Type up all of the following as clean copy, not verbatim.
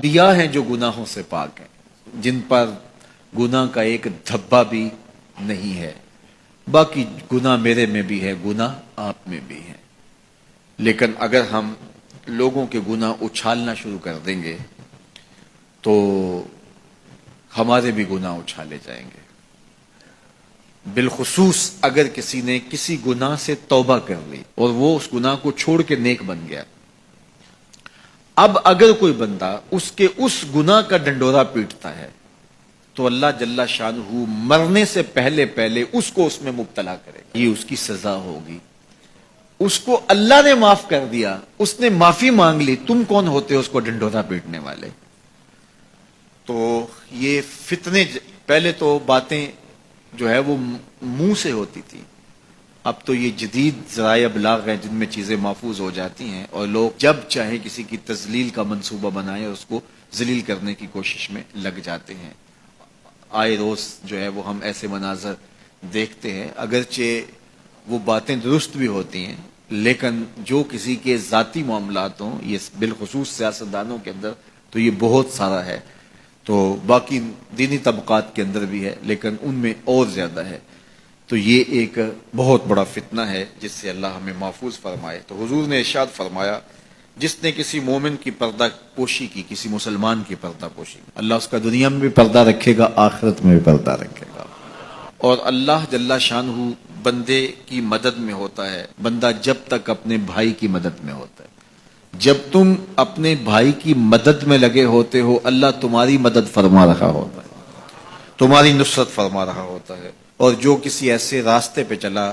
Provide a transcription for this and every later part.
انبیاء ہیں جو گناہوں سے پاک ہیں، جن پر گناہ کا ایک دھبا بھی نہیں ہے۔ باقی گناہ میرے میں بھی ہے، گناہ آپ میں بھی ہے، لیکن اگر ہم لوگوں کے گناہ اچھالنا شروع کر دیں گے تو ہمارے بھی گناہ اچھالے جائیں گے۔ بالخصوص اگر کسی نے کسی گناہ سے توبہ کر لی اور وہ اس گناہ کو چھوڑ کے نیک بن گیا، اب اگر کوئی بندہ اس کے اس گناہ کا ڈنڈورا پیٹتا ہے تو اللہ جل شانہ مرنے سے پہلے اس کو اس میں مبتلا کرے گا، یہ اس کی سزا ہوگی۔ اس کو اللہ نے معاف کر دیا، اس نے معافی مانگ لی، تم کون ہوتے ہو اس کو ڈنڈورا پیٹنے والے؟ تو یہ فتنے، پہلے تو باتیں جو ہے وہ منہ سے ہوتی تھی، اب تو یہ جدید ذرائع ابلاغ ہیں جن میں چیزیں محفوظ ہو جاتی ہیں اور لوگ جب چاہے کسی کی تذلیل کا منصوبہ بنائیں اور اس کو ذلیل کرنے کی کوشش میں لگ جاتے ہیں۔ آئے روز جو ہے وہ ہم ایسے مناظر دیکھتے ہیں، اگرچہ وہ باتیں درست بھی ہوتی ہیں، لیکن جو کسی کے ذاتی معاملات ہوں، یہ بالخصوص سیاستدانوں کے اندر تو یہ بہت سارا ہے، تو باقی دینی طبقات کے اندر بھی ہے لیکن ان میں اور زیادہ ہے۔ تو یہ ایک بہت بڑا فتنہ ہے جس سے اللہ ہمیں محفوظ فرمائے۔ تو حضور نے ارشاد فرمایا، جس نے کسی مومن کی پردہ پوشی کی، کسی مسلمان کی پردہ پوشی کی، اللہ اس کا دنیا میں بھی پردہ رکھے گا، آخرت میں بھی پردہ رکھے گا۔ اور اللہ جل شانہ بندے کی مدد میں ہوتا ہے، بندہ جب تک اپنے بھائی کی مدد میں ہوتا ہے۔ جب تم اپنے بھائی کی مدد میں لگے ہوتے ہو، اللہ تمہاری مدد فرما رہا ہوتا ہے، تمہاری نصرت فرما رہا ہوتا ہے۔ اور جو کسی ایسے راستے پہ چلا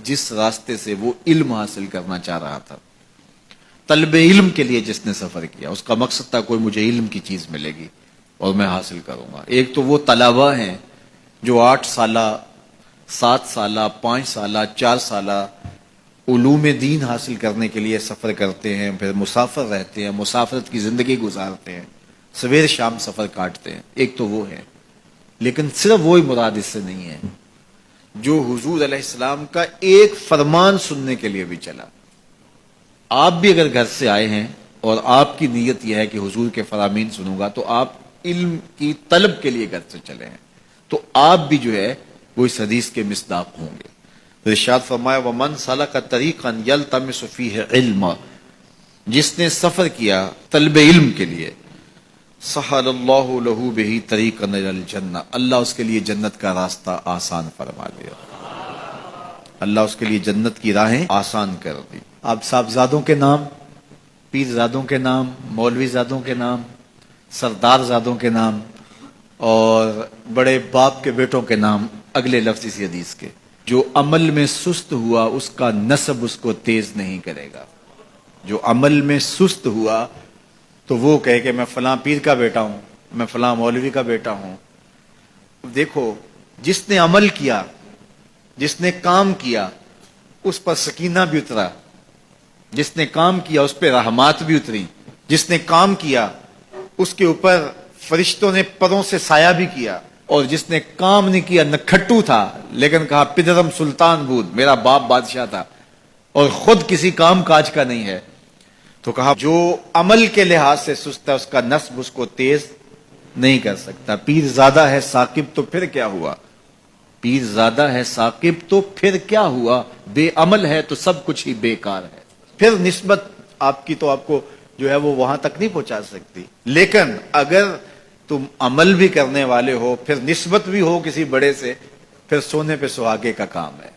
جس راستے سے وہ علم حاصل کرنا چاہ رہا تھا، طلب علم کے لیے جس نے سفر کیا، اس کا مقصد تھا کوئی مجھے علم کی چیز ملے گی اور میں حاصل کروں گا۔ ایک تو وہ طلباء ہیں جو 8 سالہ، 7 سالہ، 5 سالہ، 4 سالہ علوم دین حاصل کرنے کے لیے سفر کرتے ہیں، پھر مسافر رہتے ہیں، مسافرت کی زندگی گزارتے ہیں، سویر شام سفر کاٹتے ہیں، ایک تو وہ ہے۔ لیکن صرف وہی مراد اس سے نہیں ہے جو حضور علیہ السلام کا ایک فرمان سننے کے لیے بھی چلا۔ آپ بھی اگر گھر سے آئے ہیں اور آپ کی نیت یہ ہے کہ حضور کے فرامین سنوں گا، تو آپ علم کی طلب کے لیے گھر سے چلے ہیں، تو آپ بھی جو ہے وہ اس حدیث کے مصداق ہوں گے۔ ارشاد فرمایا، وَمَنْ سَلَكَ طَرِيقًا يَلْتَمِسُ فِيهِ عِلْمًا، جس نے سفر کیا طلب علم کے لیے، سہل اللہ لہ بہ طریقا الی الجنہ، اللہ اس کے لیے جنت کا راستہ آسان فرما دیا، اللہ اس کے لیے جنت کی راہیں آسان کر دی۔ اب صاحبزادوں کے نام، پیر زادوں کے نام، مولوی زادوں کے نام، سردار زادوں کے نام اور بڑے باپ کے بیٹوں کے نام اگلے لفظ اسی حدیث کے، جو عمل میں سست ہوا اس کا نسب اس کو تیز نہیں کرے گا۔ جو عمل میں سست ہوا تو وہ کہے کہ میں فلاں پیر کا بیٹا ہوں، میں فلاں مولوی کا بیٹا ہوں۔ دیکھو، جس نے عمل کیا، جس نے کام کیا، اس پر سکینہ بھی اترا، جس نے کام کیا اس پہ رحمات بھی اتری، جس نے کام کیا اس کے اوپر فرشتوں نے پروں سے سایہ بھی کیا، اور جس نے کام نہیں کیا، نکھٹو تھا لیکن کہا پدرم سلطان بود، میرا باپ بادشاہ تھا اور خود کسی کام کاج کا نہیں ہے، تو کہا جو عمل کے لحاظ سے سست ہے اس کا نسب اس کو تیز نہیں کر سکتا۔ پیر زادہ ہے ثاقب تو پھر کیا ہوا، پیر زادہ ہے ثاقب تو پھر کیا ہوا، بے عمل ہے تو سب کچھ ہی بیکار ہے۔ پھر نسبت آپ کی تو آپ کو جو ہے وہ وہاں تک نہیں پہنچا سکتی، لیکن اگر تم عمل بھی کرنے والے ہو، پھر نسبت بھی ہو کسی بڑے سے، پھر سونے پہ سہاگے کا کام ہے۔